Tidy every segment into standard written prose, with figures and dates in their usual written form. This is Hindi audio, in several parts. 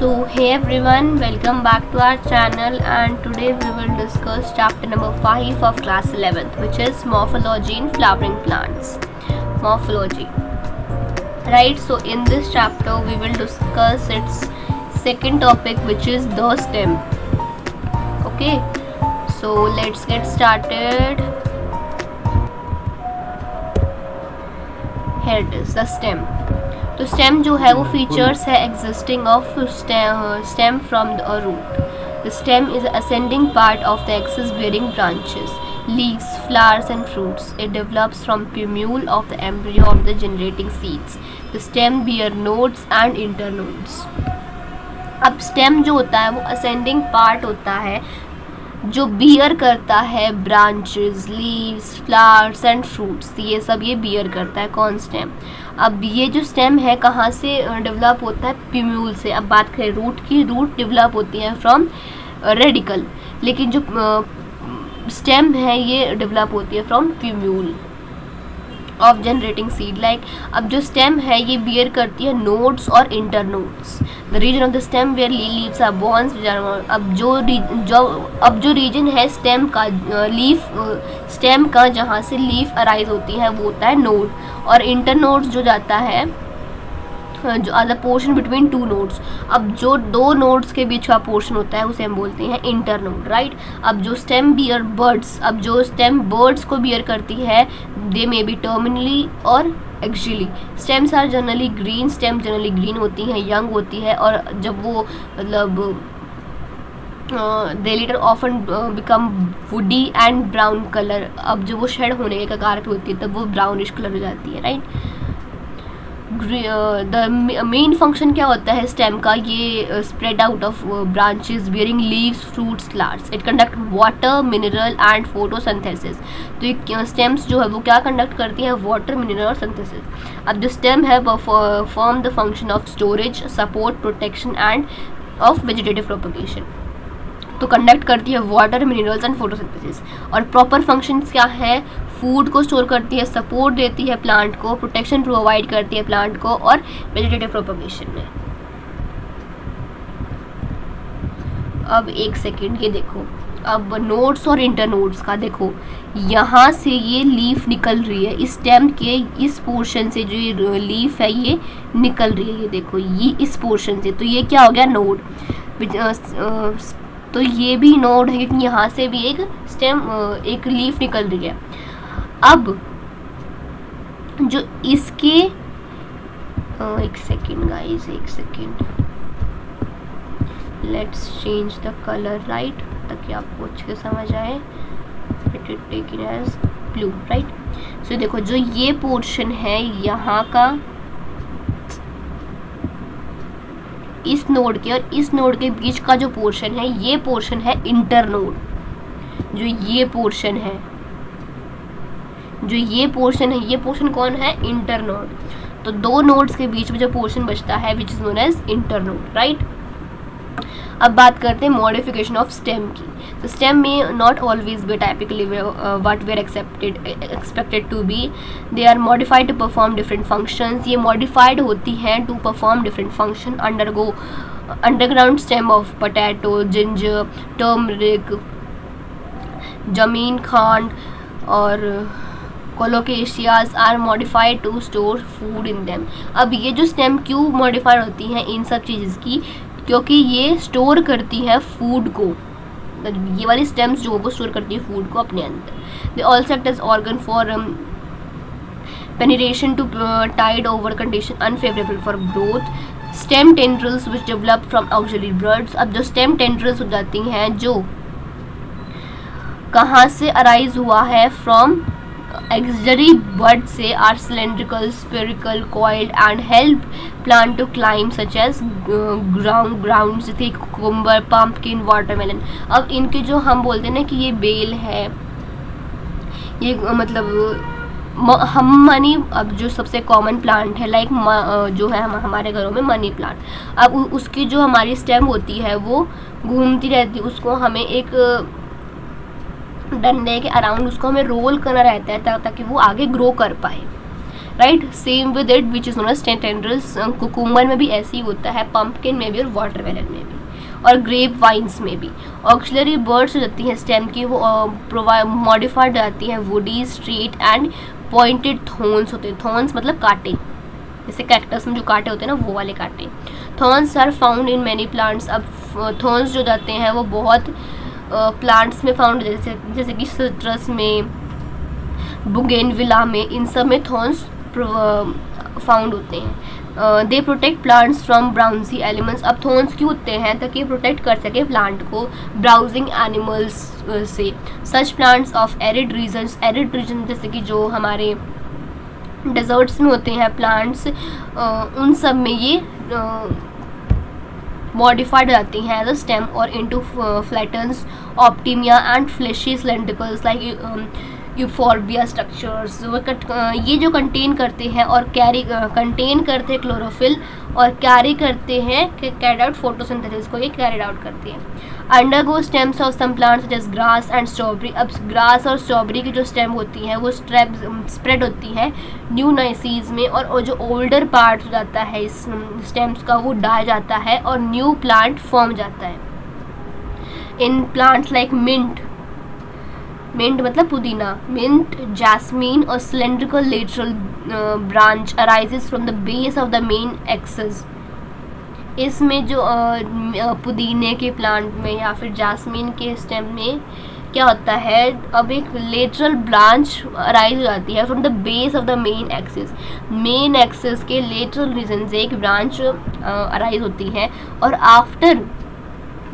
So hey everyone, welcome back to our channel, and today we will discuss chapter number 5 of class 11th, which is morphology in flowering plants. Morphology. Right, so in this chapter we will discuss its second topic, which is the stem. Okay, so let's get started. Here it is, the stem. तो स्टेम जो है वो फीचर्स है existing of stem from the root. The stem is ascending part of the axis bearing branches, leaves, flowers and fruits. It develops from plumule of the embryo of the generating seeds. The stem bear nodes and internodes. अब स्टेम जो होता है वो असेंडिंग पार्ट होता है जो बियर करता है branches, leaves, flowers and fruits. ये सब ये बियर करता है. कौन स्टेम? अब ये जो स्टेम है कहाँ से डेवलप होता है? प्यूम्यूल से. अब बात करें रूट की, रूट डेवलप होती है फ्रॉम रेडिकल, लेकिन जो स्टेम है ये डेवलप होती है from plumule of generating seed. Like अब जो स्टेम है ये बियर करती है नोड्स और internodes. The region of the stem where leaves are borne. अब जो रीजन है स्टेम का, लीफ स्टेम का जहाँ से लीफ अराइज होती है वो होता है नोड, और इंटरनोड्स जो जाता है जो other portion between two nodes. अब जो दो नोड्स के बीच का पोर्शन होता है उसे हम बोलते हैं इंटरनोड. राइट. अब जो स्टेम बियर बर्ड्स, अब जो स्टेम बर्ड्स को बियर करती है दे मे बी टर्मिनली और actually. Stems are generally green. Stem generally green होती हैं, यंग होती है, और जब वो मतलब they later often become woody and brown colour. अब जब वो शेड होने के कगार पे होती है तब वो ब्राउनिश कलर हो जाती है. राइट. द मेन फंक्शन क्या होता है स्टेम का? ये spread out of branches bearing leaves, fruits, flowers. It conduct water, mineral and photosynthesis. तो ये स्टेम्स जो है वो क्या कंडक्ट करती है? वाटर, मिनरल और सिंथेसिस. अब जो स्टेम है वो form the function of storage, support, protection end of vegetative propagation. तो कंडक्ट करती है वाटर, मिनरल्स एंड फोटोसिंथेसिस. और प्रॉपर फंक्शंस क्या है? फूड को स्टोर करती है, सपोर्ट देती है प्लांट को, प्रोटेक्शन प्रोवाइड करती है प्लांट को, और वेजिटेटिव प्रोपगेशन में. अब एक सेकेंड, ये देखो. अब नोड्स और इंटरनोड्स का देखो, यहाँ से ये लीफ निकल रही है, इस स्टेम के इस पोर्शन से जो ये लीफ है ये निकल रही है. ये देखो, ये इस पोर्शन से. तो ये क्या हो गया? नोड. तो ये भी नोड है क्योंकि यहाँ से भी एक स्टेम एक लीफ निकल रही है. अब जो इसके एक सेकेंड गाइस, एक second, let's change the colour. Right, ताकि आपको अच्छे से समझ आए. It is taken as blue. Right. So देखो, जो ये पोर्शन है यहाँ का, इस नोड के और इस नोड के बीच का जो पोर्शन है ये पोर्शन है इंटरनोड. जो ये पोर्शन है, जो ये पोर्शन है, ये पोर्शन कौन है? इंटरनोड. तो दो नोड्स के बीच में जो पोर्शन बचता है which is known as internode. Right. अब बात करते हैं मॉडिफिकेशन ऑफ स्टेम की. तो स्टेम में not always be typically what we are expected to be. They are modified to perform different functions. ये मॉडिफाइड होती हैं to perform different function. Underground stem of potato, ginger, turmeric, जमीन खांड और colocasias are modified to store food in them. अब ये जो स्टेम क्यों मॉडिफाइड होती हैं इन सब चीज़ की? क्योंकि ये स्टोर करती है फूड को. ये वाली स्टेम्स जो वो स्टोर करती है फूड को अपने अंदर. They also act as organ for penetration to tide over condition unfavourable for growth. Stem tendrils which develop from axillary buds. अब जो स्टेम टेंड्रिल्स हो जाती हैं जो कहाँ से अराइज हुआ है? फ्रॉम auxiliary buds से, are cylindrical, spherical, coiled and help plant to climb such as grounds जैसे cucumber, pumpkin, watermelon. अब इनके जो हम बोलते हैं ना कि ये बेल है, ये मतलब हम मनी, अब जो सबसे कॉमन प्लांट है लाइक जो है हमारे घरों में मनी प्लांट. अब उसकी जो हमारी स्टेम होती है वो घूमती रहती है, उसको हमें एक डंडे के अराउंड उसको हमें रोल करना रहता है ताकि वो आगे ग्रो कर पाए. Right. Same with it which is known as tendrils, cucumber में भी ऐसे ही होता है, पंपकिन में भी और वाटरमेलन में भी और ग्रेप वाइन्स में भी। ऑक्सिलरी बर्ड्स जो रहती हैं स्टेम की वो मॉडिफाइड जाती हैं, woody, straight and pointed thorns होते हैं। थॉर्न्स मतलब कांटे, जैसे कैक्टस में जो कांटे होते हैं ना वो वाले कांटे। Thorns are found in many plants. अब थॉर्न्स जो जाते हैं वो बहुत प्लांट्स में फाउंड, जैसे कि सिट्रस में, बुगेनविला में, इन सब में थॉर्न्स फाउंड होते हैं। They protect plants from browsing elements. अब थॉर्न्स क्यों होते हैं? ताकि प्रोटेक्ट कर सके प्लांट को ब्राउजिंग एनिमल्स से। Such plants of arid regions, arid region जैसे कि जो हमारे डेजर्ट्स में होते हैं प्लांट्स, उन सब में ये मॉडिफाइड जाती हैं एज अ स्टेम और इनटू फ्लैटन्स, ऑप्टिमिया and fleshy cylindricals like euphorbia structures. ये जो कंटेन करते हैं और कंटेन करते हैं क्लोरोफिल और कैरी करते हैं कैरी आउट फोटोसिंथेसिस को, ये कैरिड आउट करते हैं। Underground stems of some plants जैसे ग्रास एंड स्ट्रॉबेरी। अब ग्रास और स्ट्रॉबेरी की जो स्टेम होती हैं वो स्प्रेड होती है न्यू नाइसीज में, और जो ओल्डर पार्ट हो जाता है इस स्टेम्स का वो डाई जाता है और न्यू प्लांट फॉर्म जाता है। इन प्लांट्स लाइक मिंट मतलब पुदीना, मिंट, जैस्मीन और cylindrical lateral branch arises from the base of the main axis. इसमें जो पुदीने के प्लांट में या फिर जैस्मीन के स्टेम में क्या होता है, अब एक लेटरल ब्रांच अराइज हो जाती है from the base of the main axis. Main axis के लेटरल रीजन से एक ब्रांच अराइज होती है और आफ्टर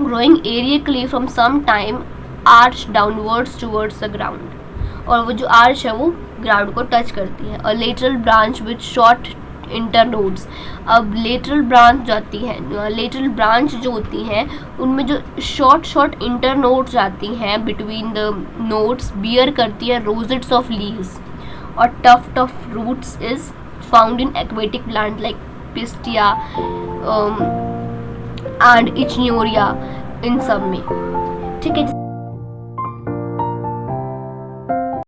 ग्रोइंग एरियकली from some time arch downwards towards the ground, और वो जो आर्च है वो ग्राउंड को टच करती है। और lateral branch with short internodes. अब लेटरल ब्रांच जाती है, लेटरल ब्रांच जो होती हैं उनमें जो शॉर्ट इंटरनोड्स जाती हैं बिटवीन द नोड्स, बियर करती है रोजेट्स ऑफ लीव्स। और tuft of roots is found in aquatic plant like Pistia and इचनियोरिया, इन सब में। ठीक है।